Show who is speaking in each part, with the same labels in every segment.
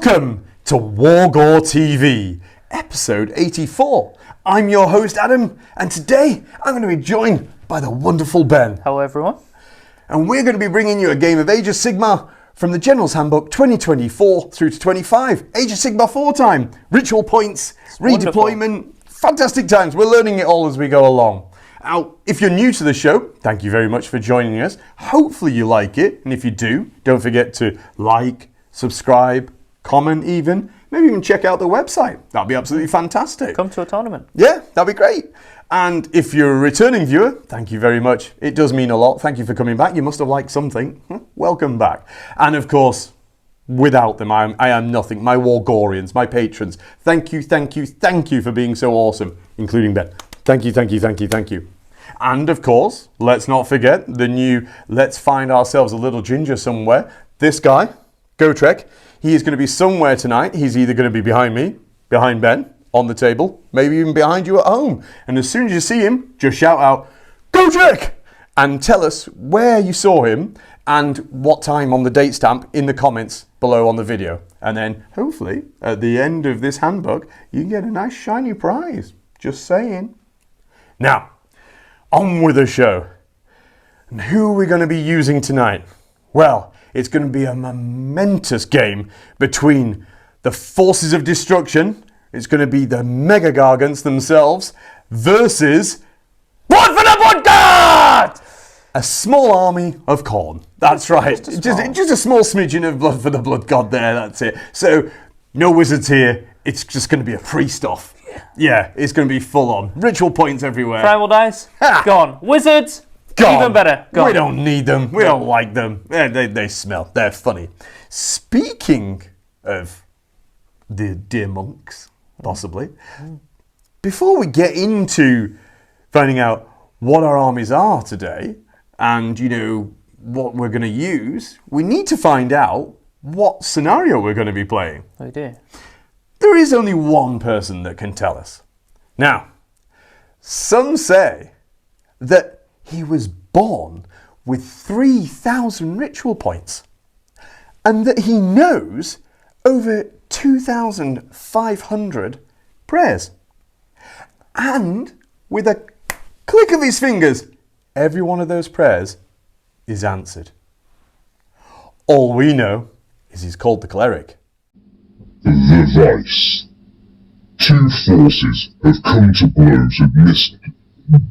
Speaker 1: Welcome to WGTV, episode 84. I'm your host Adam, and today I'm going to be joined by the wonderful Ben.
Speaker 2: Hello everyone.
Speaker 1: And we're going to be bringing you a game of Age of Sigmar from the General's Handbook 2024 through to 25. Age of Sigmar 4 time, ritual points, redeployment, fantastic times. We're learning it all as we go along. Now, if you're new to the show, thank you very much for joining us. Hopefully you like it, and if you do, don't forget to like, subscribe, comment even, maybe even check out the website. That'd be absolutely fantastic.
Speaker 2: Come to a tournament.
Speaker 1: Yeah, that'd be great. And if you're a returning viewer, thank you very much. It does mean a lot. Thank you for coming back. You must have liked something. Welcome back. And of course, without them, I am nothing. My Wargorians, my patrons, thank you for being so awesome, including Ben. Thank you. And of course, let's not forget the new Let's Find Ourselves a Little Ginger Somewhere. This guy, Gotrek, he is going to be somewhere tonight. He's either going to be behind me, behind Ben, on the table, maybe even behind you at home. And as soon as you see him, just shout out, Gotrek! And tell us where you saw him and what time on the date stamp in the comments below on the video. And then, hopefully, at the end of this handbook, you can get a nice shiny prize. Just saying. Now, on with the show. And who are we going to be using tonight? Well, it's going to be a momentous game between the forces of destruction. It's going to be the Mega Gargants themselves versus Blood for the Blood God! A small army of Khorne. That's right. Just a small smidgen of Blood for the Blood God there. That's it. So, no wizards here. It's just going to be a priest off. Yeah, it's going to be full on. Ritual points everywhere.
Speaker 2: Tribal dice? Gone. Wizards?
Speaker 1: Gone.
Speaker 2: Even better. Gone.
Speaker 1: We don't need them. We don't like them. They smell. They're funny. Speaking of the dear monks, possibly, before we get into finding out what our armies are today and, you know, what we're going to use, we need to find out what scenario we're going to be playing.
Speaker 2: Oh dear.
Speaker 1: There is only one person that can tell us. Now, some say that he was born with 3,000 ritual points and that he knows over 2,500 prayers. And with a click of his fingers, every one of those prayers is answered. All we know is he's called the cleric.
Speaker 3: The Vice. Two forces have come to blows amidst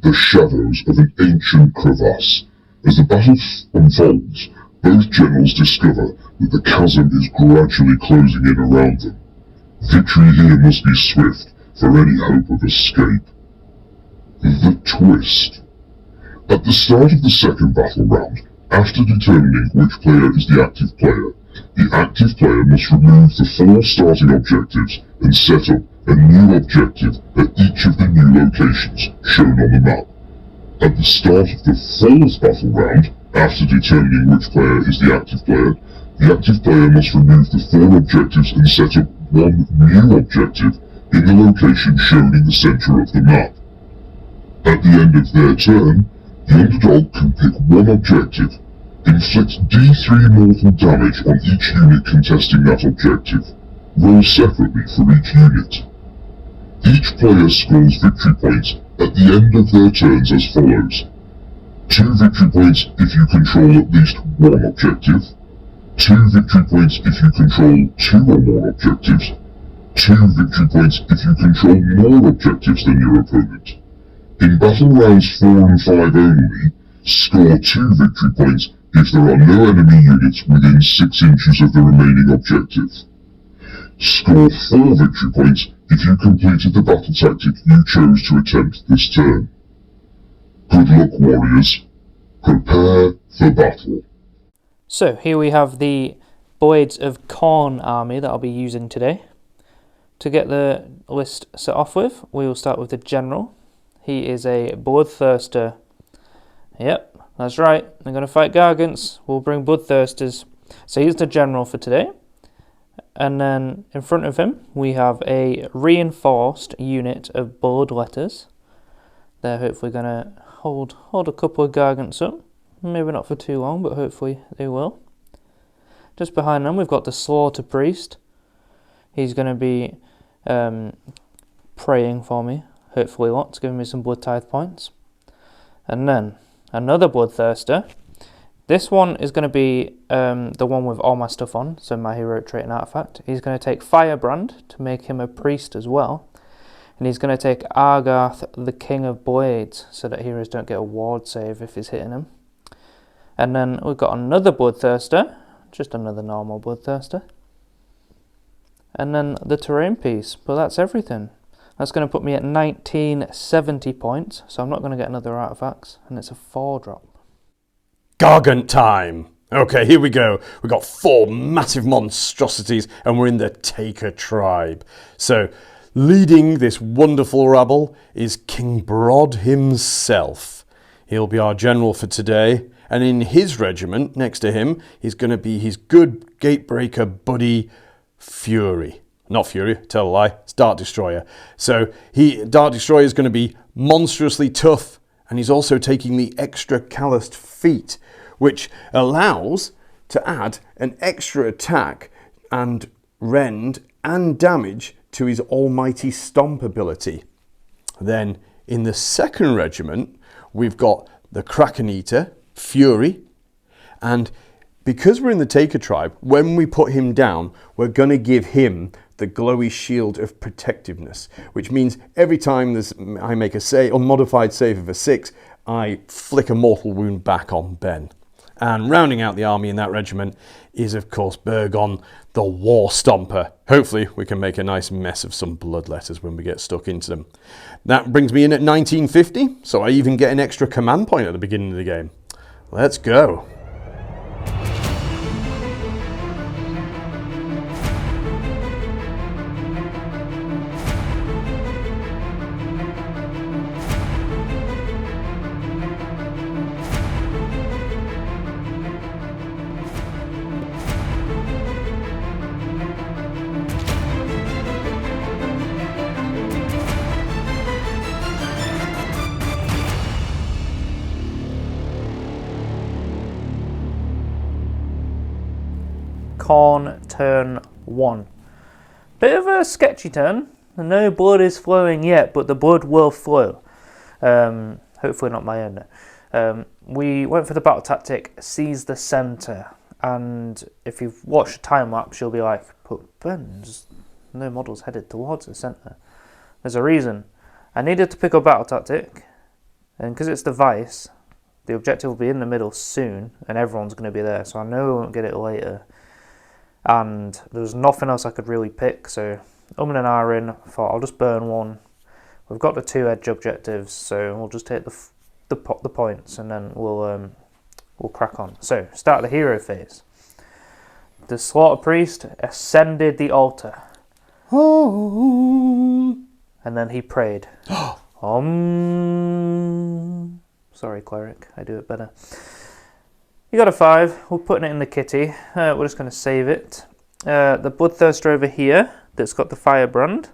Speaker 3: the shadows of an ancient crevasse. As the battle unfolds, both generals discover that the chasm is gradually closing in around them. Victory here must be swift for any hope of escape. The twist. At the start of the second battle round, after determining which player is the active player must remove the 4 starting objectives and set up a new objective at each of the new locations shown on the map. At the start of the 4th battle round, after determining which player is the active player must remove the 4 objectives and set up one new objective in the location shown in the centre of the map. At the end of their turn, the underdog can pick one objective, inflict D3 mortal damage on each unit contesting that objective. Roll separately for each unit. Each player scores victory points at the end of their turns as follows. 2 victory points if you control at least one objective. 2 victory points if you control 2 or more objectives. 2 victory points if you control more objectives than your opponent. In battle rounds 4 and 5 only, score 2 victory points if there are no enemy units within 6 inches of the remaining objective. Score 4 victory points if you completed the battle tactic you chose to attempt this turn. Good luck, warriors. Prepare for battle.
Speaker 2: So here we have the Blades of Khorne army that I'll be using today. To get the list set off with, we will start with the general. He is a Bloodthirster. Yep, that's right. They're going to fight Gargants. We'll bring Bloodthirsters. So he's the general for today. And then in front of him, we have a reinforced unit of Bloodletters. They're hopefully going to hold a couple of Gargants up. Maybe not for too long, but hopefully they will. Just behind them, we've got the Slaughter Priest. He's going to be praying for me, hopefully lots, giving me some blood tithe points. And then another Bloodthirster. This one is going to be the one with all my stuff on, so my hero trait and artifact. He's going to take Firebrand to make him a priest as well. And he's going to take Argarth, the King of Blades, so that heroes don't get a ward save if he's hitting him. And then we've got another Bloodthirster, just another normal Bloodthirster. And then the terrain piece, but that's everything. That's going to put me at 1970 points, so I'm not going to get another artifacts, and it's a 4-drop.
Speaker 1: Gargant time! Okay, here we go. We've got 4 massive monstrosities, and we're in the Taker tribe. So, leading this wonderful rabble is King Brod himself. He'll be our general for today, and in his regiment, next to him, is going to be his good gatebreaker buddy, Fury. Not Fury, tell a lie, it's Dart Destroyer. So, Dart Destroyer is going to be monstrously tough, and he's also taking the extra calloused feat, which allows to add an extra attack and rend and damage to his almighty stomp ability. Then in the second regiment, we've got the Kraken Eater, Fury, and because we're in the Taker tribe, when we put him down, we're going to give him the glowy shield of protectiveness, which means every time I make a unmodified save of a 6, I flick a mortal wound back on Ben. And rounding out the army in that regiment is, of course, Burgon, the War Stomper. Hopefully, we can make a nice mess of some Bloodletters when we get stuck into them. That brings me in at 1950, so I even get an extra command point at the beginning of the game. Let's go.
Speaker 2: Khorne turn 1. Bit of a sketchy turn. No blood is flowing yet, but the blood will flow. Hopefully not my own. We went for the battle tactic, seize the centre. And if you've watched a time lapse, you'll be like, but Ben, there's no models headed towards the centre. There's a reason. I needed to pick up battle tactic, and because it's the Vice, the objective will be in the middle soon, and everyone's going to be there, so I know we won't get it later. And there was nothing else I could really pick, so and ahhing, I thought I'll just burn one. We've got the 2 edge objectives, so we'll just take the points, and then we'll crack on. So, start the hero phase. The Slaughter Priest ascended the altar.
Speaker 1: Oh.
Speaker 2: And then he prayed. Sorry, Cleric, I do it better. You got a 5, we're putting it in the kitty. We're just going to save it. The Bloodthirster over here, that's got the Firebrand,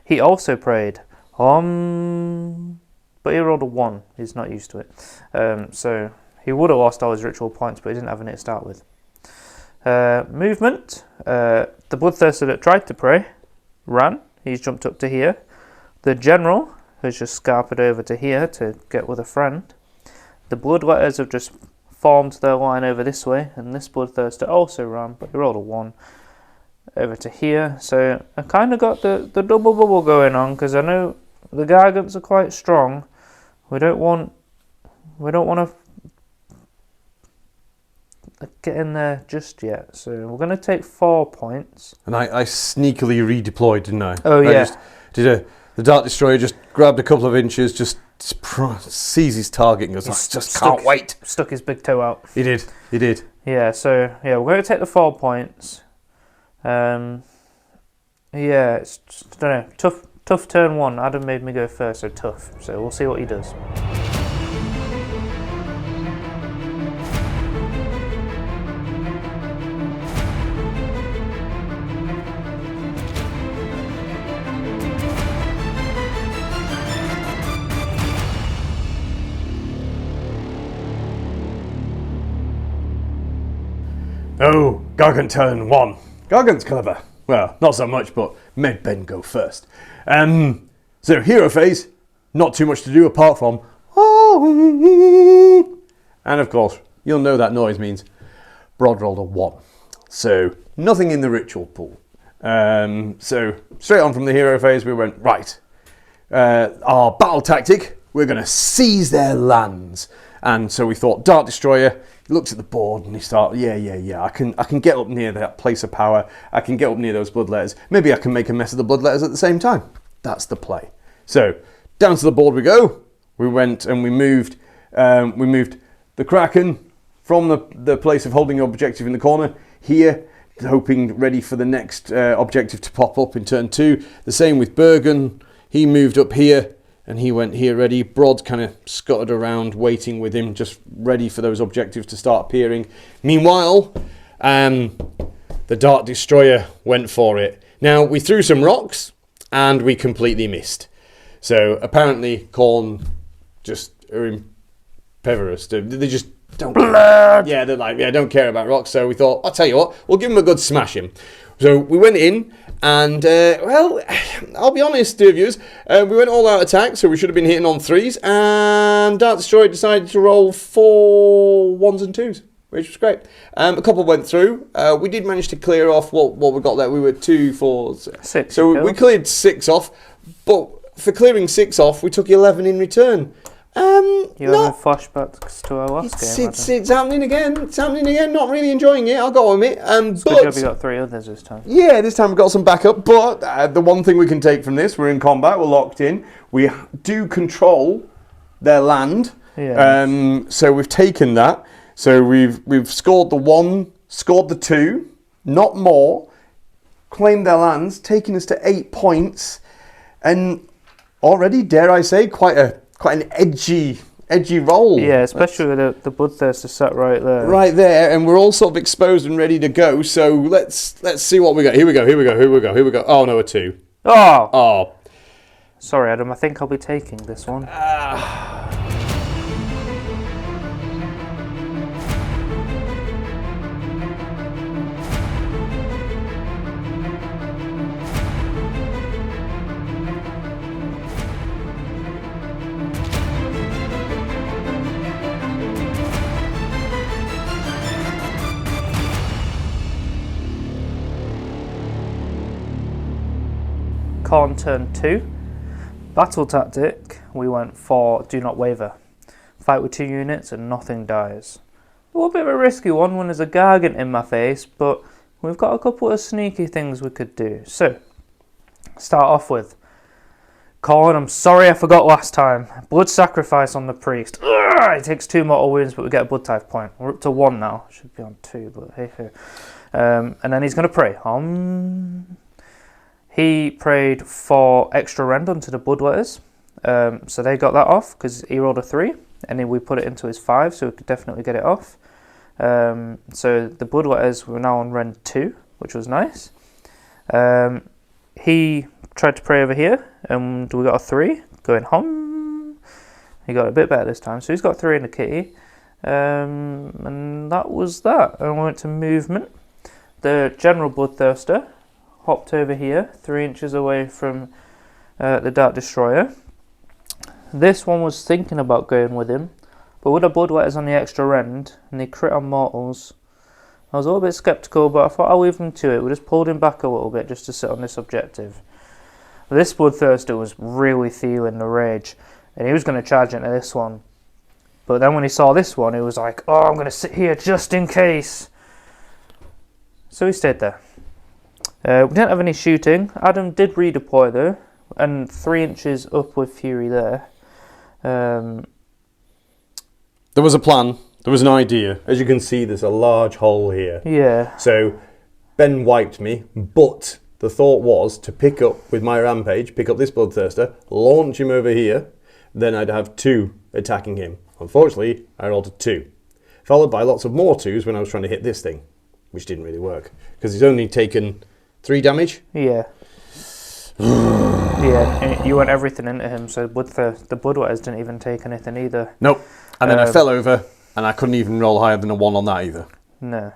Speaker 2: he also prayed. But he rolled a 1, he's not used to it. So he would have lost all his ritual points, but he didn't have any to start with. Movement, the Bloodthirster that tried to pray ran, he's jumped up to here. The General has just scarpered over to here to get with a friend. The Bloodletters have just formed their line over this way, and this Bloodthirster also ran, but he rolled a 1 over to here. So I kind of got the double bubble going on, because I know the Gargants are quite strong. We don't want to get in there just yet. So we're going to take 4 points.
Speaker 1: And I sneakily redeployed, didn't I?
Speaker 2: Oh yeah.
Speaker 1: The Dart Destroyer just grabbed a couple of inches, just sees his target and goes, I just can't wait.
Speaker 2: Stuck his big toe out.
Speaker 1: He did.
Speaker 2: Yeah, so yeah, we're going to take the 4 points. Yeah, it's just, I don't know, tough turn 1. Adam made me go first, so tough. So we'll see what he does.
Speaker 1: Oh, Gargant turn 1. Gargant's clever. Well, not so much, but made Ben go first. So hero phase, not too much to do apart from oh, and of course you'll know that noise means Brod rolled a 1. So nothing in the ritual pool. So straight on from the hero phase we went, right, our battle tactic, we're going to seize their lands. And so we thought Dart Destroyer. He looked at the board and he started, yeah, I can get up near that place of power. I can get up near those Bloodletters. Maybe I can make a mess of the Bloodletters at the same time. That's the play. So down to the board we go. We went and we moved the Kraken from the place of holding objective in the corner here, hoping ready for the next objective to pop up in turn 2. The same with Bergen. He moved up here and he went here ready. Brod kind of scuttered around waiting with him, just ready for those objectives to start appearing. Meanwhile, the Dart Destroyer went for it. Now, we threw some rocks and we completely missed. So apparently Khorne just are impervious. They just don't care. Yeah, they're like, don't care about rocks. So we thought, I'll tell you what, we'll give them a good smashing. So we went in and, well, I'll be honest, dear viewers, we went all out attack, so we should have been hitting on 3s, and Dart Destroyer decided to roll 4 1s and 2s, which was great. A couple went through. We did manage to clear off what we got there. We were 2, 4, 6. So we cleared 6 off, but for clearing 6 off, we took 11 in return.
Speaker 2: You're having flashbacks to our last game.
Speaker 1: It's happening again. It's happening again. Not really enjoying it, I'll go on it.
Speaker 2: It's good job you got 3 others this time.
Speaker 1: Yeah, this time we've got some backup. But the one thing we can take from this, we're in combat, we're locked in. We do control their land. Yeah. So we've taken that. So we've scored the 1, scored the 2, not more. Claimed their lands, taking us to 8 points, and already, dare I say, quite an edgy roll.
Speaker 2: Yeah, especially with the Bloodthirster sat right there.
Speaker 1: Right there, and we're all sort of exposed and ready to go. So let's see what we got. Here we go. Oh no, a 2. Oh.
Speaker 2: Sorry, Adam. I think I'll be taking this one. Khorne turn 2. Battle tactic, we went for do not waver. Fight with 2 units and nothing dies. A little bit of a risky one when there's a Gargant in my face, but we've got a couple of sneaky things we could do. So, start off with Khorne, I'm sorry I forgot last time. Blood sacrifice on the priest. It takes 2 mortal wounds, but we get a blood type point. We're up to 1 now. Should be on 2, but hey. And then he's going to pray. He prayed for extra rend onto the Bloodletters, so they got that off because he rolled a 3, and then we put it into his 5, so we could definitely get it off. So the Bloodletters were now on rend 2, which was nice. He tried to pray over here, and we got a 3, going hum. He got a bit better this time, so he's got 3 in the kitty. And that was that. And we went to movement. The General Bloodthirster hopped over here, 3 inches away from the Dart Destroyer. This one was thinking about going with him, but with the Bloodletters on the extra rend, and they crit on mortals, I was a little bit sceptical, but I thought I'll leave him to it. We just pulled him back a little bit just to sit on this objective. This Bloodthirster was really feeling the rage, and he was going to charge into this one. But then when he saw this one, he was like, oh, I'm going to sit here just in case. So he stayed there. We didn't have any shooting. Adam did redeploy though, and 3 inches up with Fury there.
Speaker 1: There was a plan. There was an idea. As you can see, there's a large hole here.
Speaker 2: Yeah.
Speaker 1: So Ben wiped me, but the thought was to pick up with my rampage, pick up this Bloodthirster, launch him over here, then I'd have 2 attacking him. Unfortunately, I rolled a 2, followed by lots of more 2s when I was trying to hit this thing, which didn't really work because he's only taken 3 damage.
Speaker 2: Yeah. Yeah, you went everything into him, so the Bloodletters didn't even take anything either.
Speaker 1: Nope. And then I fell over, and I couldn't even roll higher than a 1 on that either.
Speaker 2: No.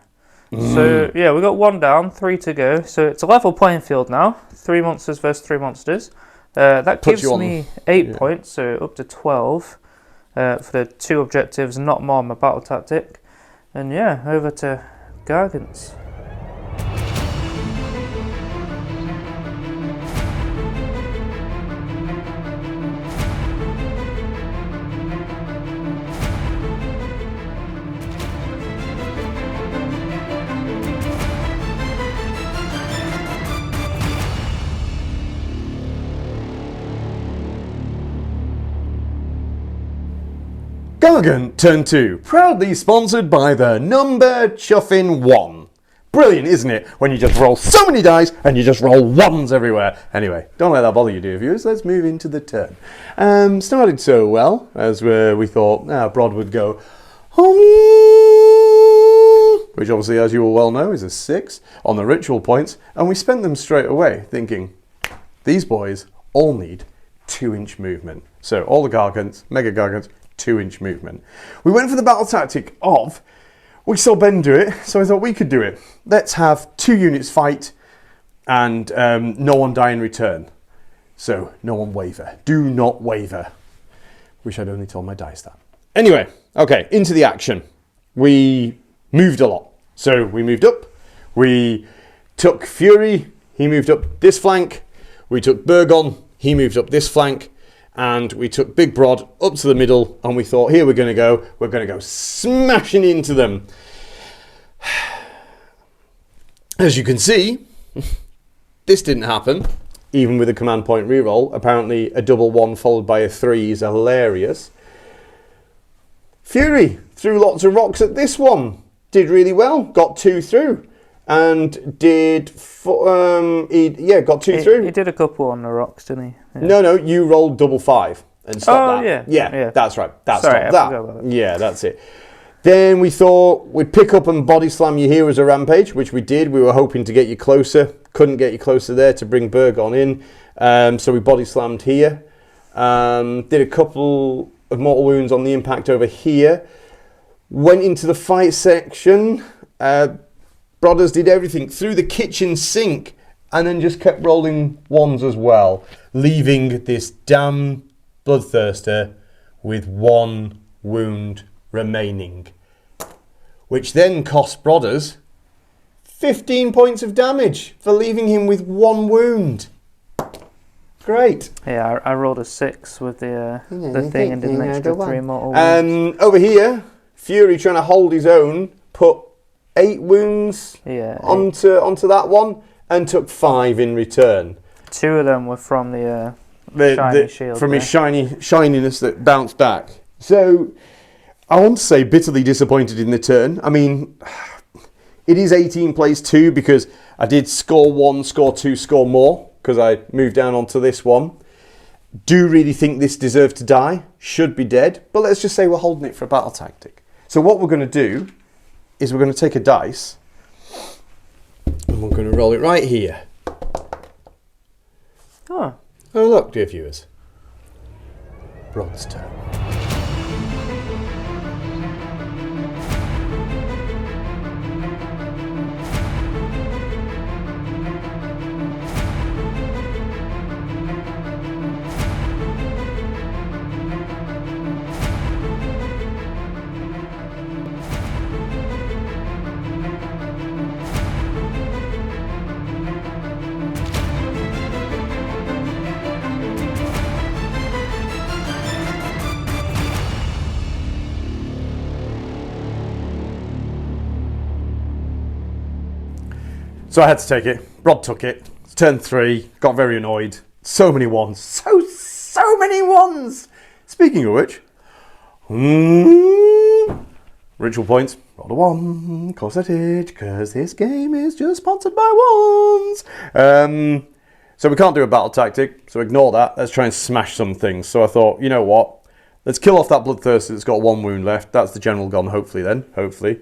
Speaker 2: So, yeah, we got 1 down, 3 to go. So it's a level playing field now. 3 monsters versus 3 monsters. That gives me 8 points, so up to 12 for the 2 objectives, not more my battle tactic. And yeah, over to Gargants.
Speaker 1: Gargant Turn 2, proudly sponsored by the number chuffing 1. Brilliant, isn't it? When you just roll so many dice and you just roll 1s everywhere. Anyway, don't let that bother you, dear viewers. Let's move into the turn. Started so well, as we thought Brod would go, which obviously, as you all well know, is a 6 on the ritual points, and we spent them straight away thinking, these boys all need 2-inch movement. So all the Gargants, Mega Gargants, 2-inch movement. We went for the battle tactic of, we saw Ben do it, so I thought we could do it. Let's have 2 units fight and no one die in return. So no one waver. Do not waver. Wish I'd only told my dice that. Anyway, okay, into the action. We moved a lot. So we moved up. We took Fury. He moved up this flank. We took Burgon. He moved up this flank. And we took Big Brod up to the middle, and we thought, here we're going to go smashing into them. As you can see, this didn't happen, even with a command point reroll. Apparently a double 1 followed by a 3 is hilarious. Fury threw lots of rocks at this one, did really well, got 2 through. And got 2 through.
Speaker 2: He did a couple on the rocks, didn't he?
Speaker 1: Yeah. No, you rolled double 5 and stopped that.
Speaker 2: Yeah,
Speaker 1: that's right.
Speaker 2: Sorry, I forgot about that.
Speaker 1: Yeah, that's it. Then we thought we'd pick up and body slam you here as a rampage, which we did. We were hoping to get you closer. Couldn't get you closer there to bring Burgon in. So we body slammed here. Did a couple of mortal wounds on the impact over here. Went into the fight section. Brothers did everything through the kitchen sink and then just kept rolling 1s as well, leaving this damn Bloodthirster with 1 wound remaining, which then cost Brothers 15 points of damage for leaving him with 1 wound. Great.
Speaker 2: Yeah, I rolled a 6 with the thing and did an extra 3 mortal wounds.
Speaker 1: Over here, Fury trying to hold his own, put 8 wounds onto that one and took 5 in return.
Speaker 2: 2 of them were from the shiny shield.
Speaker 1: From his shininess that bounced back. So I want to say bitterly disappointed in the turn. I mean, it is 18 plays 2 because I did score 1, score 2, score more because I moved down onto this one. Do really think this deserved to die. Should be dead. But let's just say we're holding it for a battle tactic. So what we're going to do is we're going to take a dice and we're going to roll it right here.
Speaker 2: Oh
Speaker 1: look, dear viewers. Brod's turn. So I had to take it. Brod took it. It's turn 3. Got very annoyed. So many 1s. So many 1s. Speaking of which, ritual points. Rolled a 1. Of course I did, because this game is just sponsored by 1s. So we can't do a battle tactic, so ignore that. Let's try and smash some things. So I thought, you know what? Let's kill off that Bloodthirster that's got 1 wound left. That's the general gone, hopefully then. Hopefully.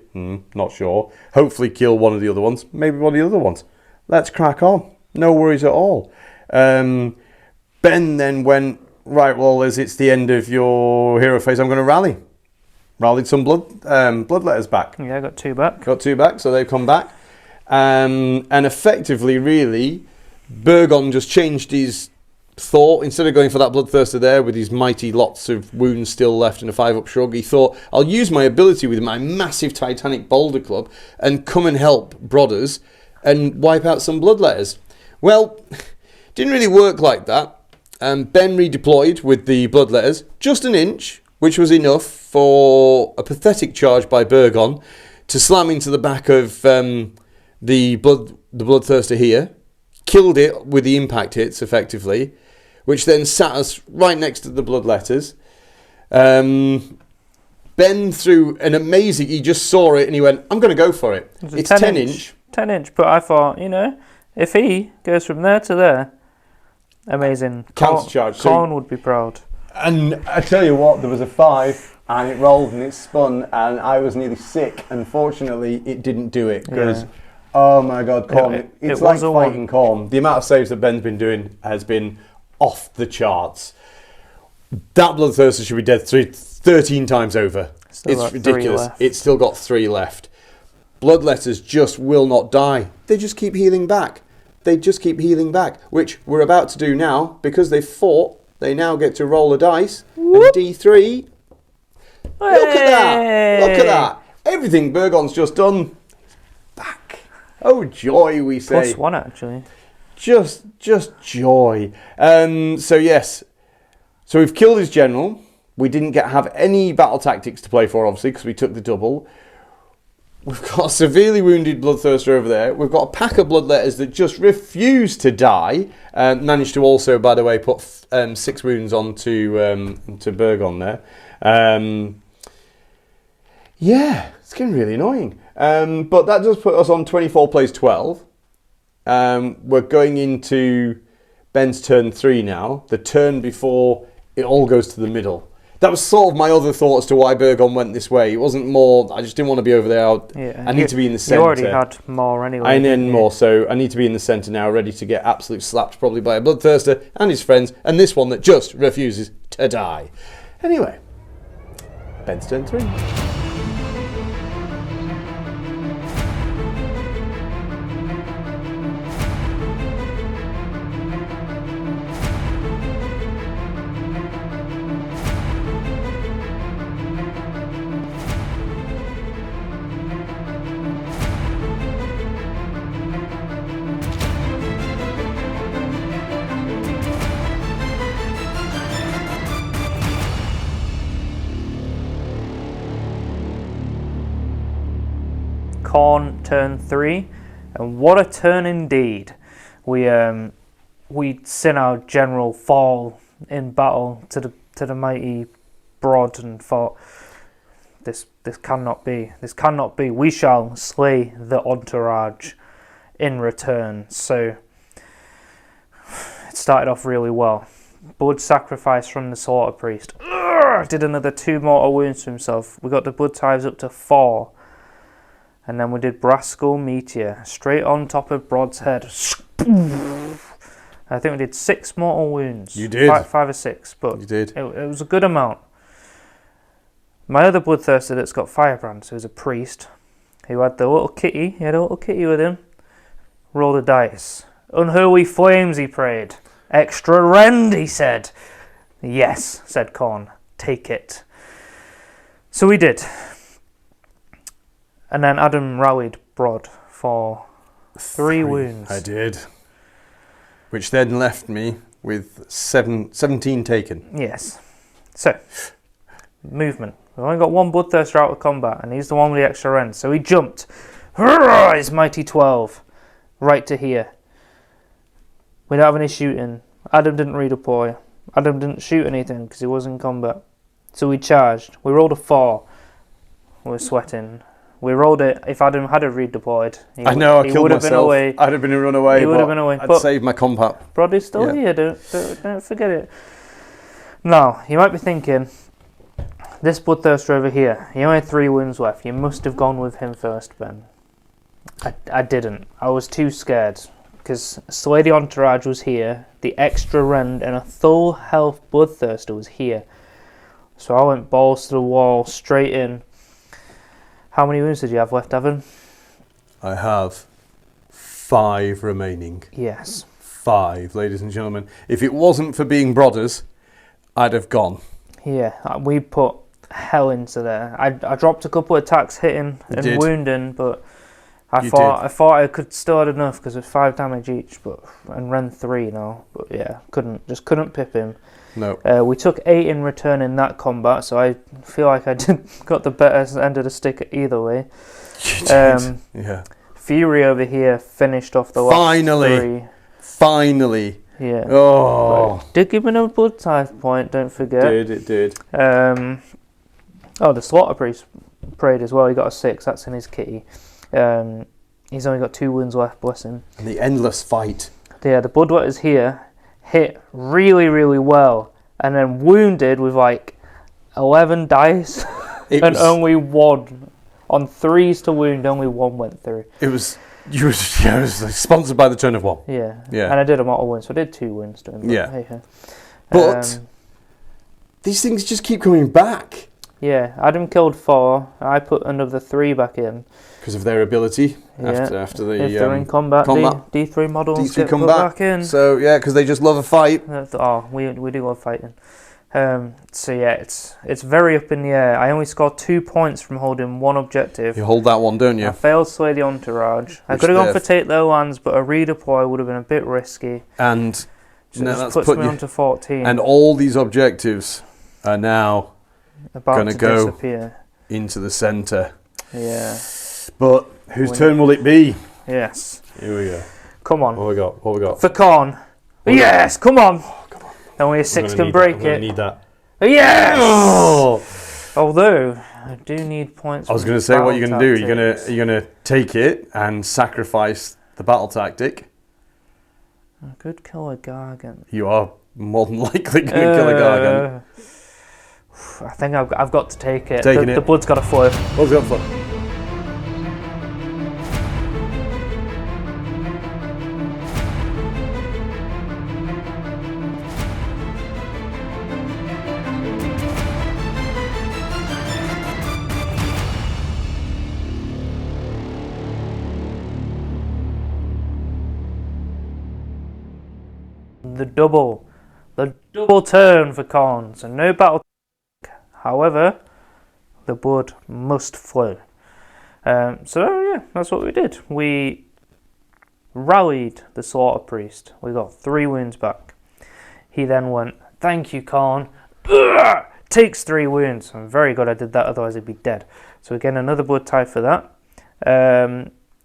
Speaker 1: Not sure. Hopefully kill one of the other ones. Maybe one of the other ones. Let's crack on. No worries at all. Ben then went, right, well, as it's the end of your hero phase, I'm going to rally. rallied some bloodletters back.
Speaker 2: Yeah, I got 2 back.
Speaker 1: Got 2 back, so they've come back. And effectively, really, Burgon just changed his thought. Instead of going for that Bloodthirster there with his mighty lots of wounds still left and a 5-up shrug, he thought, I'll use my ability with my massive Titanic Boulder Club and come and help Brothers and wipe out some Bloodletters. Well, didn't really work like that. Ben redeployed with the Bloodletters, just an inch, which was enough for a pathetic charge by Burgon to slam into the back of the Bloodthirster here, killed it with the impact hits, effectively, which then sat us right next to the Bloodletters. Ben threw an amazing... He just saw it and he went, I'm going to go for it. It's 10 inch.
Speaker 2: 10 inch, but I thought, if he goes from there to there, amazing.
Speaker 1: Counter-charge.
Speaker 2: Khorne would be proud.
Speaker 1: And I tell you what, there was a 5 and it rolled and it spun and I was nearly sick. Unfortunately, it didn't do it because... Yeah. Oh my God, Khorne. It's like fighting Khorne. The amount of saves that Ben's been doing has been off the charts. That Bloodthirster should be dead 13 times over. It's ridiculous. It's still got 3 left. Bloodletters just will not die. They just keep healing back. Which we're about to do now. Because they've fought, they now get to roll a dice.
Speaker 2: Whoop.
Speaker 1: And D3. Look at that. Everything Burgon's just done. Oh, joy, we say.
Speaker 2: +1, actually.
Speaker 1: Just joy. So, yes. So, we've killed his general. We didn't have any battle tactics to play for, obviously, because we took the double. We've got a severely wounded Bloodthirster over there. We've got a pack of Bloodletters that just refuse to die. Managed to also, by the way, put 6 wounds onto Burgon there. Yeah, it's getting really annoying. But that does put us on 24 plays 12. We're going into Ben's turn 3 now. The turn before it all goes to the middle. That was sort of my other thought as to why Burgon went this way. It wasn't more, I just didn't want to be over there. I need to be in the centre.
Speaker 2: You already had more anyway.
Speaker 1: I need more, so I need to be in the centre now, ready to get absolutely slapped probably by a Bloodthirster and his friends, and this one that just refuses to die. Anyway, Ben's turn 3.
Speaker 2: Khorne turn 3, and what a turn indeed. We seen our general fall in battle to the mighty Brod and thought, this cannot be. We shall slay the entourage in return. So it started off really well. Blood sacrifice from the slaughter priest. Did another 2 mortal wounds to himself. We got the blood ties up to 4. And then we did Brass Skull Meteor, straight on top of Brod's head. I think we did 6 mortal wounds.
Speaker 1: You did.
Speaker 2: 5 or 6, but
Speaker 1: you did.
Speaker 2: It was a good amount. My other Bloodthirster that's got Firebrand, so he was a priest, who had the little kitty, with him, rolled a dice. Unholy flames, he prayed. Extra rend, he said. Yes, said Khorne, take it. So we did. And then Adam rallied Brod for 3 wounds.
Speaker 1: I did. Which then left me with 17 taken.
Speaker 2: Yes. So, movement. We've only got 1 Bloodthirster out of combat, and he's the one with the extra rend. So he jumped. Hurrah! His mighty 12. Right to here. We don't have any shooting. Adam didn't redeploy. Adam didn't shoot anything because he was in combat. So we charged. We rolled a 4. We were sweating. We rolled it. If Adam had redeployed, he would have been away.
Speaker 1: I'd have been run away.
Speaker 2: He would have been away.
Speaker 1: I'd saved my combat.
Speaker 2: Brod is still here. Don't forget it. Now, you might be thinking, this Bloodthirster over here, he only had 3 wounds left. You must have gone with him first, Ben. I didn't. I was too scared. Because Slay the Entourage was here, the extra rend and a full health Bloodthirster was here. So I went balls to the wall, straight in. How many wounds did you have left, Evan?
Speaker 1: I have 5 remaining.
Speaker 2: Yes.
Speaker 1: 5, ladies and gentlemen. If it wasn't for being brothers, I'd have gone.
Speaker 2: Yeah, we put hell into there. I dropped a couple of attacks hitting and wounding, but I thought I could still have enough because it's 5 damage each, and Ren 3 now. But yeah, couldn't pip him.
Speaker 1: No.
Speaker 2: We took 8 in return in that combat, so I feel like I got the better end of the stick either way.
Speaker 1: You did. Yeah.
Speaker 2: Fury over here finished off the last 3.
Speaker 1: Finally.
Speaker 2: Yeah.
Speaker 1: Oh.
Speaker 2: But did give me another blood type point, don't forget.
Speaker 1: It did.
Speaker 2: The Slaughter Priest prayed as well. He got a 6. That's in his kitty. He's only got 2 wounds left, bless him.
Speaker 1: And the endless fight.
Speaker 2: Yeah, the Bloodletters here hit really, really well. And then wounded with like 11 dice. Only 1. On 3s to wound, only 1 went through.
Speaker 1: It was sponsored by the turn of 1.
Speaker 2: Yeah. And I did a mortal wound, so I did 2 wounds to him.
Speaker 1: But these things just keep coming back.
Speaker 2: Yeah, Adam killed 4. I put another 3 back in.
Speaker 1: Because of their ability after the
Speaker 2: if they're in combat. D3 models
Speaker 1: D3
Speaker 2: get put back in.
Speaker 1: So yeah, because they just love a fight.
Speaker 2: We do love fighting. So yeah, it's very up in the air. I only scored 2 points from holding 1 objective.
Speaker 1: You hold that one, don't you?
Speaker 2: I failed to slay the entourage. I could have gone for take their lands, but a redeploy would have been a bit risky.
Speaker 1: And
Speaker 2: so that puts me onto 14.
Speaker 1: And all these objectives are now
Speaker 2: going to disappear
Speaker 1: into the centre.
Speaker 2: Yeah.
Speaker 1: But whose turn will it be?
Speaker 2: Yes.
Speaker 1: Here we go.
Speaker 2: Come on.
Speaker 1: What we got?
Speaker 2: For Khorne. Yes, come on. Only a 6 can break it.
Speaker 1: I'm going to need that.
Speaker 2: Yes! Oh! Although, I do need points.
Speaker 1: I was going to say, what you're going to do. You're going to take it and sacrifice the battle tactic.
Speaker 2: I could kill a Gargant.
Speaker 1: You are more than likely going to kill a Gargant.
Speaker 2: I think I've got to take it.
Speaker 1: The
Speaker 2: blood's got to flow.
Speaker 1: Blood's got to flow.
Speaker 2: The double turn for Khorne. So no battle. However, the blood must flow. So yeah, that's what we did. We rallied the Slaughter Priest. We got 3 wounds back. He then went, "Thank you, Khorne." Takes 3 wounds. I'm very glad I did that, otherwise he'd be dead. So again, another blood type for that.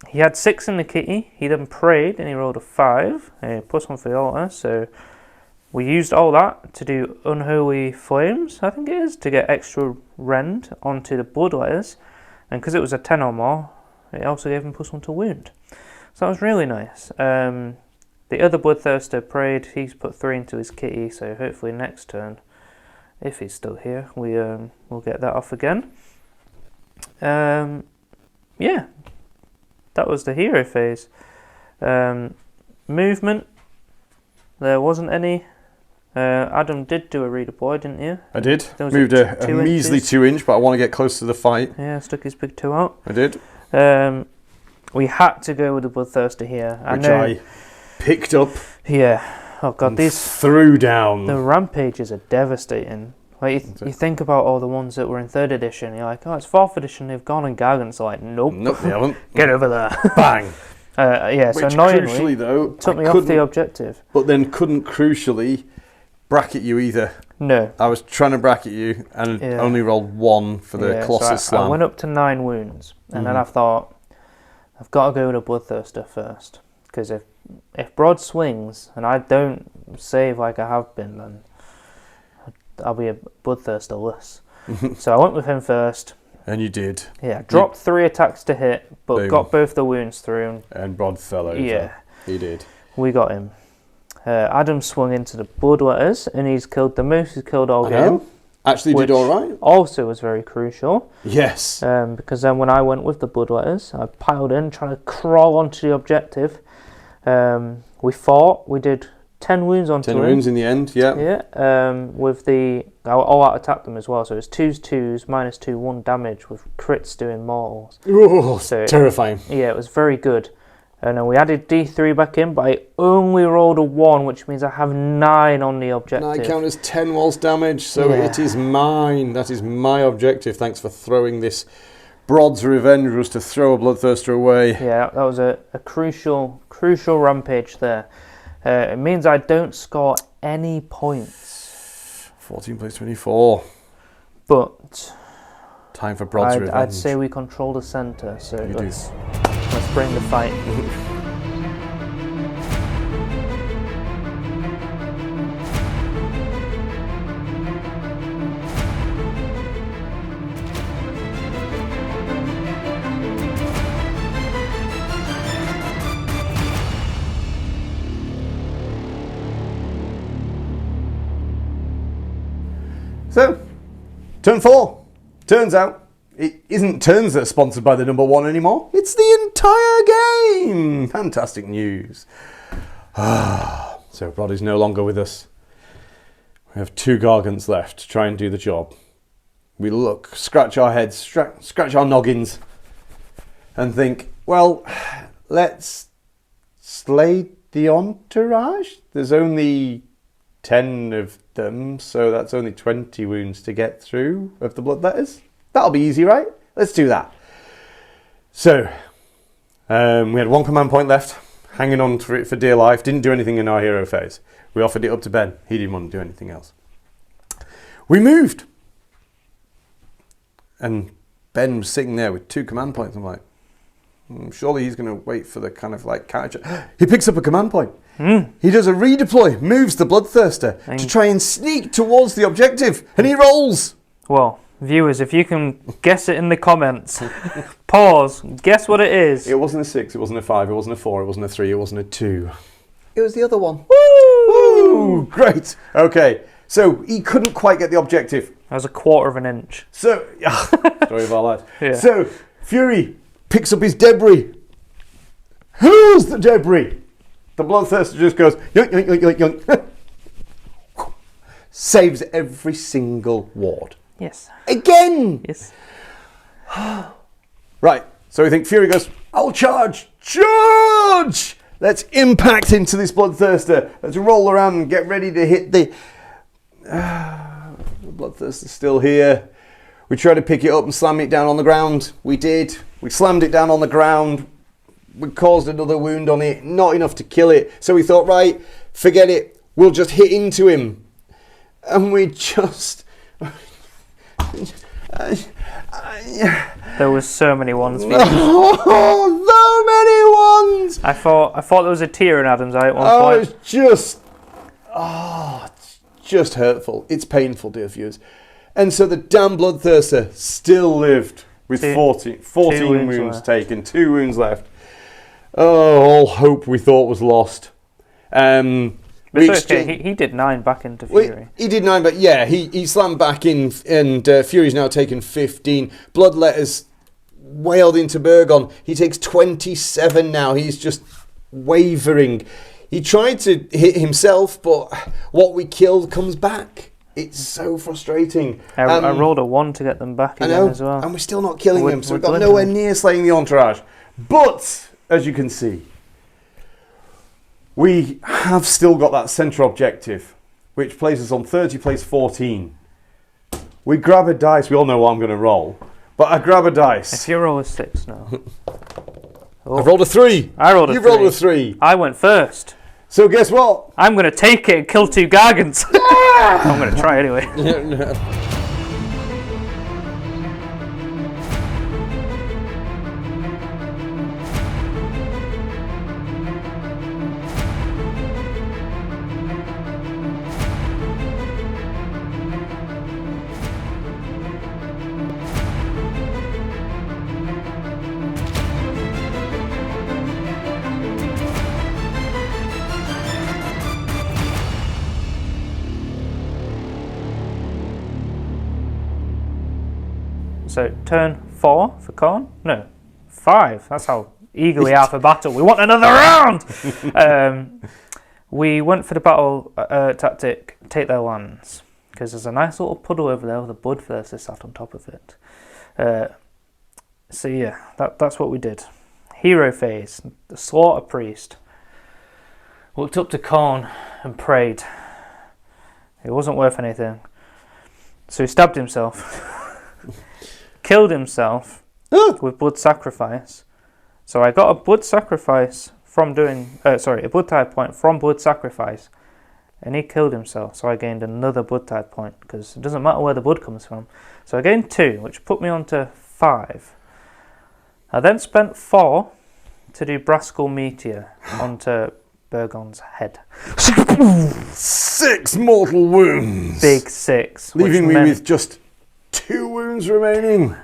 Speaker 2: He had 6 in the kitty. He then prayed and he rolled a 5. Plus 1 for the altar. So we used all that to do Unholy Flames, I think it is, to get extra rend onto the Bloodletters. And because it was a 10 or more, it also gave him plus 1 to wound. So that was really nice. The other Bloodthirster prayed. He's put 3 into his kitty. So hopefully next turn, if he's still here, we'll get that off again. Yeah. That was the hero phase. Movement, there wasn't any. Adam did do a redeploy, didn't you?
Speaker 1: I did. Moved a measly 2 inch, but I want to get close to the fight.
Speaker 2: Yeah, stuck his big toe out.
Speaker 1: I did.
Speaker 2: We had to go with the Bloodthirster here.
Speaker 1: Which I picked up.
Speaker 2: Yeah. Oh god, these
Speaker 1: threw down.
Speaker 2: The rampages are devastating. Like you think about all the ones that were in 3rd edition, you're like, oh, it's 4th edition, they've gone, and Gargants are like, nope.
Speaker 1: Nope, they haven't.
Speaker 2: Get over there.
Speaker 1: Bang.
Speaker 2: Yeah, so annoyingly,
Speaker 1: though,
Speaker 2: took me off the objective.
Speaker 1: But then couldn't crucially bracket you either.
Speaker 2: No.
Speaker 1: I was trying to bracket you and only rolled 1 for the Colossus Slam.
Speaker 2: I went up to 9 wounds, and then I thought, I've got to go with a Bloodthirster first. Because if Broad swings, and I don't save like I have been, then I'll be a Bloodthirster-less. So I went with him first.
Speaker 1: And you did.
Speaker 2: Yeah, dropped 3 attacks to hit, but got both the wounds through.
Speaker 1: And Broad fell over.
Speaker 2: Yeah.
Speaker 1: He did.
Speaker 2: We got him. Adam swung into the Bloodletters, and he's killed the most he's killed all game.
Speaker 1: Actually did alright.
Speaker 2: Also was very crucial.
Speaker 1: Yes.
Speaker 2: Because then when I went with the Bloodletters, I piled in, trying to crawl onto the objective. We fought. We did 10 wounds onto
Speaker 1: 10
Speaker 2: him.
Speaker 1: wounds in the end, yeah.
Speaker 2: Yeah, with the... I'll out-attack them as well, so it's 2s, -2, 1 damage, with crits doing mortals.
Speaker 1: Oh,
Speaker 2: So
Speaker 1: terrifying.
Speaker 2: Yeah, it was very good. And then we added D3 back in, but I only rolled a 1, which means I have 9 on the objective.
Speaker 1: I count as 10 walls damage, so
Speaker 2: Yeah.
Speaker 1: it is mine. That is my objective. Thanks for throwing this. Brod's revenge was to throw a Bloodthirster away.
Speaker 2: Yeah, that was a crucial rampage there. It means I don't score any points.
Speaker 1: 14 plus 24.
Speaker 2: But
Speaker 1: Time for Brod's revenge.
Speaker 2: I'd say we control the centre, so
Speaker 1: You
Speaker 2: let's bring the fight.
Speaker 1: So, turn 4. Turns out, it isn't turns that are sponsored by the number 1 anymore. It's the entire game. Fantastic news. So, Brod is no longer with us. We have 2 Gargants left to try and do the job. We look, scratch our heads, scratch our noggins, and think, well, let's slay the entourage. There's only 10 of them, so that's only 20 wounds to get through of the Bloodletters. That'll be easy, right? Let's do that. So, we had 1 command point left, hanging on to it for dear life. Didn't do anything in our hero phase. We offered it up to Ben. He didn't want to do anything else. We moved. And Ben was sitting there with 2 command points. I'm like, surely he's going to wait for the kind of like character. He picks up a command point. He does a redeploy, moves the Bloodthirster to try and sneak towards the objective, and he rolls.
Speaker 2: Well, viewers, if you can guess it in the comments, pause, guess what it is.
Speaker 1: It wasn't a 6, it wasn't a 5, it wasn't a 4, it wasn't a 3, it wasn't a 2. It was the other one. Woo! Great. Okay, so he couldn't quite get the objective.
Speaker 2: That was a 1/4 inch.
Speaker 1: So, story of our lives.
Speaker 2: Yeah.
Speaker 1: So, Fury picks up his debris. Who's the debris? The Bloodthirster just goes, yoink, yoink, yoink, yoink, yoink. Saves every single ward.
Speaker 2: Yes.
Speaker 1: Again!
Speaker 2: Yes.
Speaker 1: Right, so we think Fury goes, I'll charge! Charge! Let's impact into this Bloodthirster. Let's roll around and get ready to hit the Bloodthirster's still here. We try to pick it up and slam it down on the ground. We did. We slammed it down on the ground. We caused another wound on it. Not enough to kill it. So we thought, right, forget it. We'll just hit into him. And we just...
Speaker 2: There was so many ones.
Speaker 1: Oh, so many ones!
Speaker 2: I thought there was a tear in Adam's eye at one
Speaker 1: Oh,
Speaker 2: point.
Speaker 1: it's just... it's just hurtful. It's painful, dear viewers. And so the damn Bloodthirster still lived with 14 wounds taken, 2 wounds left. Oh, all hope we thought was lost.
Speaker 2: Okay, he did 9 back into Fury.
Speaker 1: He did 9, but yeah, he slammed back in, and Fury's now taken 15. Bloodletters wailed into Burgon. He takes 27 now. He's just wavering. He tried to hit himself, but what we killed comes back. It's so frustrating.
Speaker 2: I rolled a 1 to get them back again as well.
Speaker 1: And we're still not killing them, so we've got nowhere near slaying the entourage. But, as you can see, we have still got that centre objective, which places us on 30 place 14. We grab a dice. We all know what I'm going to roll. But I grab a dice.
Speaker 2: If you roll a 6 now.
Speaker 1: Oh. I've rolled a 3.
Speaker 2: I rolled a 3.
Speaker 1: You rolled a 3.
Speaker 2: I went first.
Speaker 1: So guess what?
Speaker 2: I'm going to take it and kill 2 Gargants. I'm going to try anyway. So turn 4 for Khorne? No, 5. That's how eagerly out for battle. We want another round! we went for the battle tactic, take their lands, because there's a nice little puddle over there with a Bloodthirster sat on top of it. So yeah, that's what we did. Hero phase, the Slaughter Priest looked up to Khorne and prayed. It wasn't worth anything. So he stabbed himself, killed himself with blood sacrifice. So I got a blood sacrifice from doing, a blood type point from blood sacrifice, and he killed himself. So I gained another blood type point, because it doesn't matter where the blood comes from. So I gained 2, which put me on to 5. I then spent 4 to do Brascal Meteor onto Bergon's head.
Speaker 1: 6 mortal wounds.
Speaker 2: Big 6.
Speaker 1: Leaving me with just 2 wounds remaining.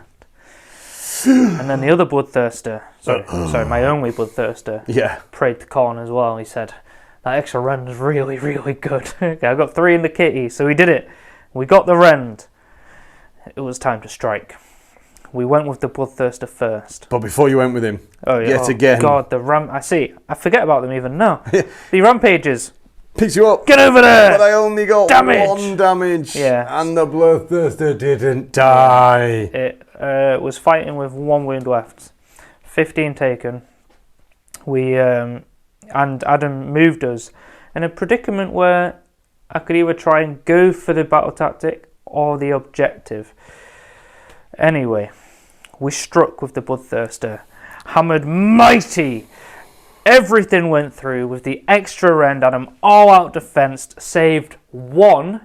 Speaker 2: And then the other Bloodthirster, sorry, my only Bloodthirster, prayed to Khorne as well. He said, that extra rend is really, really good. Okay, I got 3 in the kitty, so we did it. We got the rend. It was time to strike. We went with the Bloodthirster first.
Speaker 1: But before you went with him, yet again.
Speaker 2: God, I forget about them even now. The rampages.
Speaker 1: Picks you up.
Speaker 2: Get over there!
Speaker 1: But I only got
Speaker 2: damage.
Speaker 1: 1 damage.
Speaker 2: Yeah.
Speaker 1: And the Bloodthirster didn't die.
Speaker 2: It was fighting with 1 wound left. 15 taken. We and Adam moved us in a predicament where I could either try and go for the battle tactic or the objective. Anyway, we struck with the Bloodthirster. Hammered mighty. Everything went through with the extra rend. Adam all-out defense, saved 1,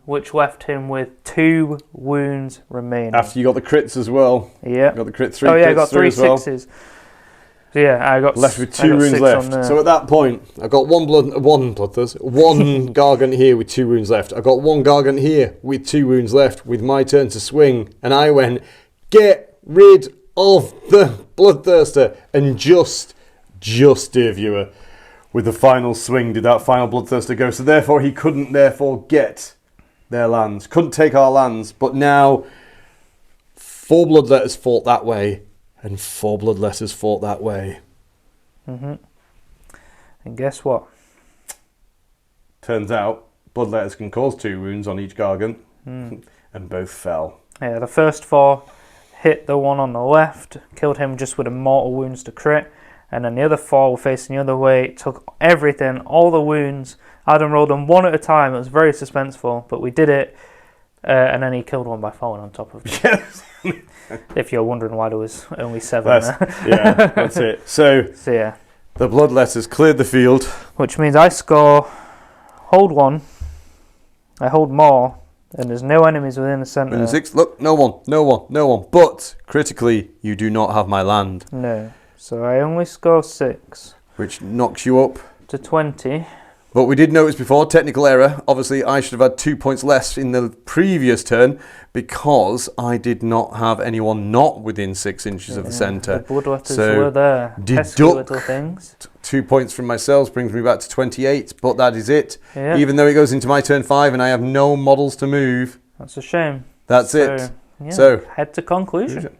Speaker 2: which left him with 2 wounds remaining.
Speaker 1: After you got the crits as well.
Speaker 2: Yeah.
Speaker 1: Got the crit 3
Speaker 2: crits. Oh yeah, I
Speaker 1: crits
Speaker 2: got 3 6s. So yeah, I got
Speaker 1: left with 2 wounds left. So at that point, I got one Bloodthirster, 1 Gargant here with 2 wounds left. I got 1 Gargant here with 2 wounds left, with my turn to swing, and I went, get rid of the Bloodthirster, and just dear viewer, with the final swing, did that final Bloodthirster go. So therefore, he couldn't get their lands, couldn't take our lands. But now, 4 Bloodletters fought that way, and 4 Bloodletters fought that way.
Speaker 2: And guess what?
Speaker 1: Turns out, Bloodletters can cause 2 wounds on each Gargant, and both fell.
Speaker 2: Yeah, the first 4 hit the one on the left, killed him just with a mortal wounds to crit, and then the other 4 were facing the other way, took everything, all the wounds. Adam rolled them 1 at a time. It was very suspenseful, but we did it, and then he killed one by falling on top of it.
Speaker 1: Yes.
Speaker 2: If you're wondering why there was only 7 there.
Speaker 1: Yeah, that's it. So
Speaker 2: yeah,
Speaker 1: the Bloodletters cleared the field.
Speaker 2: Which means I score, hold 1, I hold more, and there's no enemies within the centre.
Speaker 1: And 6, look, no one. But critically, you do not have my land.
Speaker 2: No. So I only score 6.
Speaker 1: Which knocks you up
Speaker 2: to 20.
Speaker 1: But we did notice before, technical error. Obviously, I should have had 2 points less in the previous turn because I did not have anyone not within 6 inches of the centre.
Speaker 2: The Bloodletters were there. Pesky little things.
Speaker 1: 2 points from myself brings me back to 28, but that is it.
Speaker 2: Yeah.
Speaker 1: Even though it goes into my turn 5 and I have no models to move.
Speaker 2: That's a shame.
Speaker 1: That's it.
Speaker 2: Yeah,
Speaker 1: so,
Speaker 2: head to conclusion.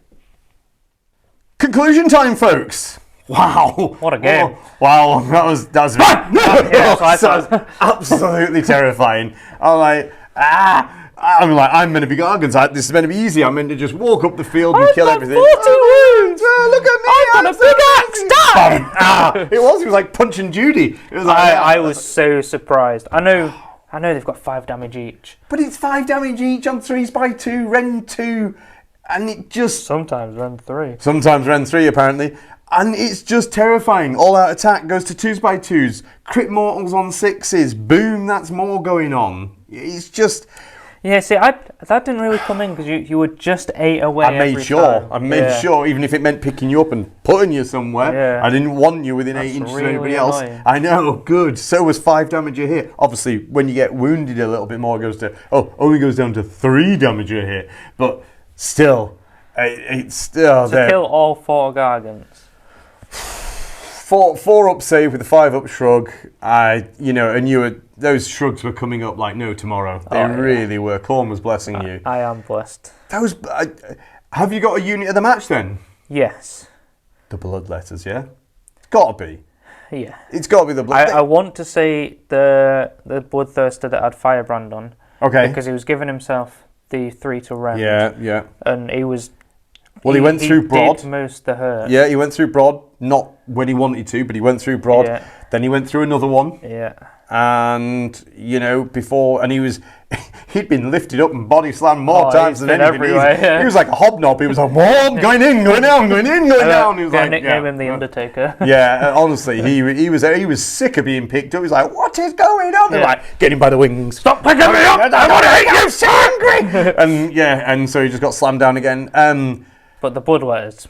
Speaker 1: Conclusion time, folks. Wow!
Speaker 2: What a game!
Speaker 1: Oh, wow, that was absolutely terrifying. I'm meant to be Gargants. This is meant to be easy. I'm meant to just walk up the field and kill everything.
Speaker 2: 40 wounds!
Speaker 1: Look at me!
Speaker 2: I've got a big axe! Die!
Speaker 1: It was like Punch and Judy. It was like,
Speaker 2: I was so surprised. I know they've got 5 damage each.
Speaker 1: But it's 5 damage each on 3x2, Ren 2, and it just...
Speaker 2: Sometimes Ren 3.
Speaker 1: Sometimes Ren 3, apparently. And it's just terrifying. All-out attack goes to 2x2s. Crit mortals on 6s. Boom, that's more going on. It's just...
Speaker 2: Yeah, see, that didn't really come in because you were just 8 away
Speaker 1: I made sure, even if it meant picking you up and putting you somewhere.
Speaker 2: Yeah.
Speaker 1: I didn't want you within 8 inches of anybody else.
Speaker 2: Annoying.
Speaker 1: I know, good. So was 5 damage a hit. Obviously, when you get wounded a little bit more, it only goes down to 3 damage a hit. But still, it's still
Speaker 2: to kill all 4 Gargants.
Speaker 1: 4 up save with a 5 up shrug. Those shrugs were coming up like no tomorrow. They really were. Khorne was blessing you.
Speaker 2: I am blessed.
Speaker 1: Have you got a unit of the match then?
Speaker 2: Yes.
Speaker 1: The Bloodletters, yeah? It's got to be.
Speaker 2: Yeah.
Speaker 1: It's got to be the blood.
Speaker 2: I want to say the Bloodthirster that had Firebrand on.
Speaker 1: Okay.
Speaker 2: Because he was giving himself the 3 to rend.
Speaker 1: Yeah.
Speaker 2: And he was...
Speaker 1: Well, he went through Broad.
Speaker 2: Did most of the hurt.
Speaker 1: Yeah, he went through Broad, not when he wanted to, but he went through Broad.
Speaker 2: Yeah.
Speaker 1: Then he went through another one.
Speaker 2: Yeah.
Speaker 1: And, before, and he'd been lifted up and body slammed more times than anything. He was like a hobnob. He was like, I'm going in, going down, going in, going down. He was like,
Speaker 2: nickname him the Undertaker.
Speaker 1: Yeah, honestly, he was sick of being picked up. He was like, what is going on? They're like, get him by the wings. Stop picking me up! I want to hit you, so angry! and so he just got slammed down again.
Speaker 2: But the Bloodletters.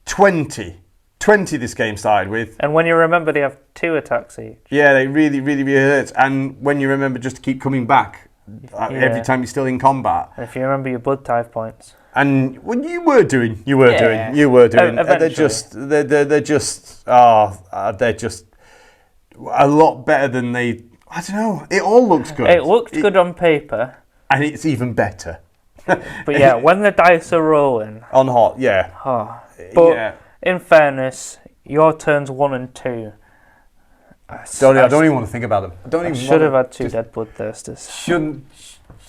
Speaker 1: 20 this game started with.
Speaker 2: And when you remember, they have 2 attacks each.
Speaker 1: Yeah, they really, really, really hurt. And when you remember just to keep coming back every time you're still in combat.
Speaker 2: And if you remember your blood tithe points.
Speaker 1: And well, you were doing. They're just a lot better than they. I don't know. It all looks good.
Speaker 2: It looked good on paper.
Speaker 1: And it's even better.
Speaker 2: But yeah, when the dice are rolling.
Speaker 1: On hot, yeah.
Speaker 2: Oh, but in fairness, your turns 1 and 2. I
Speaker 1: don't even want to think about them.
Speaker 2: I should have had 2 dead Bloodthirsters.
Speaker 1: Shouldn't.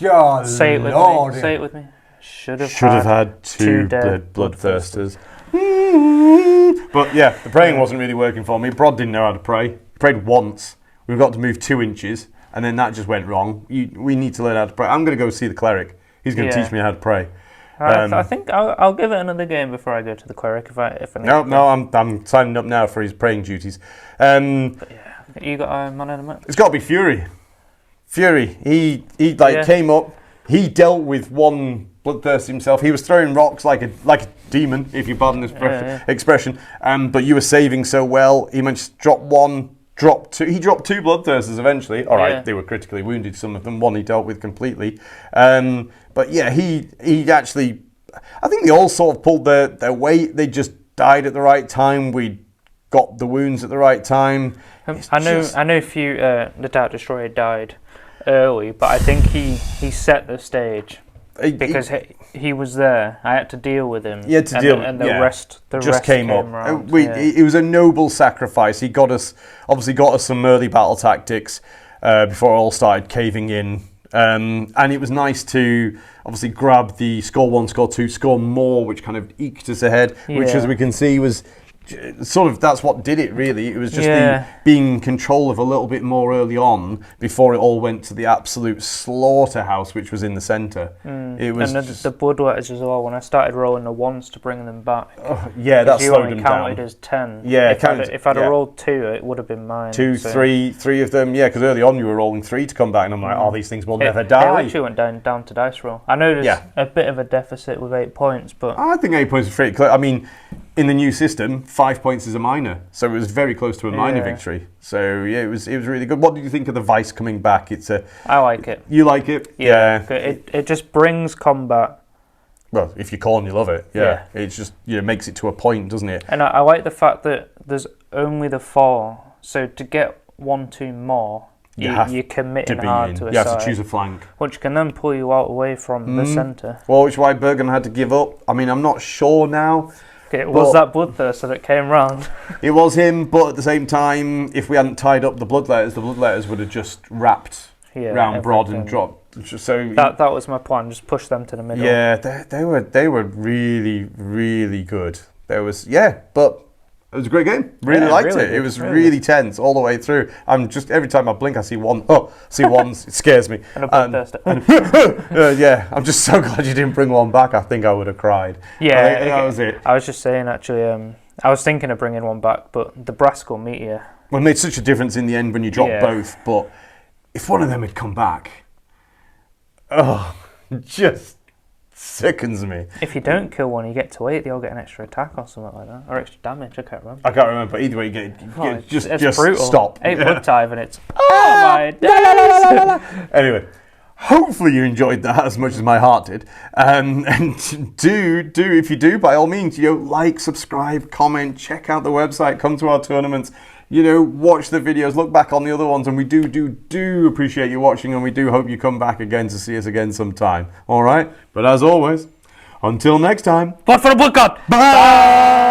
Speaker 1: Oh,
Speaker 2: say it with me. Say it with me. Should have had 2
Speaker 1: dead Bloodthirsters. But yeah, the praying wasn't really working for me. Brod didn't know how to pray. He prayed once. We got to move 2 inches, and then that just went wrong. We need to learn how to pray. I'm going to go see the cleric. He's going to teach me how to pray.
Speaker 2: I think I'll give it another game before I go to the cleric if I need to.
Speaker 1: No, I'm signing up now for his praying duties.
Speaker 2: But yeah, you got a man in the map?
Speaker 1: It's got to be Fury. Fury. He came up. He dealt with one Bloodthirster himself. He was throwing rocks like a demon, if you pardon this expression. But you were saving so well. He managed to drop 1. Dropped 2. He dropped 2 Bloodthirsters eventually. All right, they were critically wounded. Some of them, one he dealt with completely. But yeah, he actually. I think they all sort of pulled their weight. They just died at the right time. We got the wounds at the right time.
Speaker 2: I know. A few the Dark Destroyer died early, but I think he set the stage. Because he was there, I had to deal with him. And the rest came up. Round,
Speaker 1: it was a noble sacrifice. He got us some early battle tactics before it all started caving in. And it was nice to obviously grab the score 1, score 2, score more, which kind of eked us ahead, which as we can see was sort of, that's what did it really. It was just being in control of a little bit more early on before it all went to the absolute slaughterhouse, which was in the centre. It was
Speaker 2: the Bloodletters as well. When I started rolling the 1s to bring them back,
Speaker 1: that slowed them down.
Speaker 2: Counted as 10.
Speaker 1: Yeah,
Speaker 2: if I'd have rolled 2, it would have been mine.
Speaker 1: 2, 3 of them. Yeah, because early on you were rolling 3 to come back, and I'm like, these things will never die.
Speaker 2: It actually went down to dice roll. I know there's a bit of a deficit with 8 points, but
Speaker 1: I think 8 points is pretty clear. I mean, in the new system, 5 points is a minor, so it was very close to a minor victory. So yeah, it was really good. What did you think of the Vice coming back?
Speaker 2: I like it.
Speaker 1: You like it?
Speaker 2: Yeah. It just brings combat.
Speaker 1: Well, if you call and you love it, it's just makes it to a point, doesn't it?
Speaker 2: And I like the fact that there's only the 4, so to get 1, 2 more, you're committing hard to a side.
Speaker 1: You have to choose a flank,
Speaker 2: which can then pull you out away from the centre.
Speaker 1: Well, which is why Bergen had to give up. I mean, I'm not sure now.
Speaker 2: It was that Bloodthirster that came round.
Speaker 1: It was him, but at the same time, if we hadn't tied up the Bloodletters would have just wrapped round Broad and dropped. So
Speaker 2: that was my plan. Just push them to the middle.
Speaker 1: Yeah, they were really, really good. But it was a great game. Really liked it. It was really tense all the way through. I'm just every time I blink, I see one. It scares me.
Speaker 2: And a Bloodthirster.
Speaker 1: I'm just so glad you didn't bring one back. I think I would have cried.
Speaker 2: Yeah,
Speaker 1: that was it.
Speaker 2: I was just saying actually. I was thinking of bringing one back, but the Brascal Meteor.
Speaker 1: Well, it made such a difference in the end when you dropped both. But if one of them had come back, just sickens me.
Speaker 2: If you don't kill one, you get to 8. They all get an extra attack or something like that, or extra damage. I can't remember.
Speaker 1: But either way, you get just
Speaker 2: brutal.
Speaker 1: Stop.
Speaker 2: 8 blood tithe and it's my days.
Speaker 1: Anyway, hopefully you enjoyed that as much as my heart did. And do if you do, by all means, like, subscribe, comment, check out the website, come to our tournaments. Watch the videos, look back on the other ones, and we do appreciate you watching, and we do hope you come back again to see us again sometime. All right? But as always, until next time.
Speaker 2: Blood for the Blood God!
Speaker 1: Bye!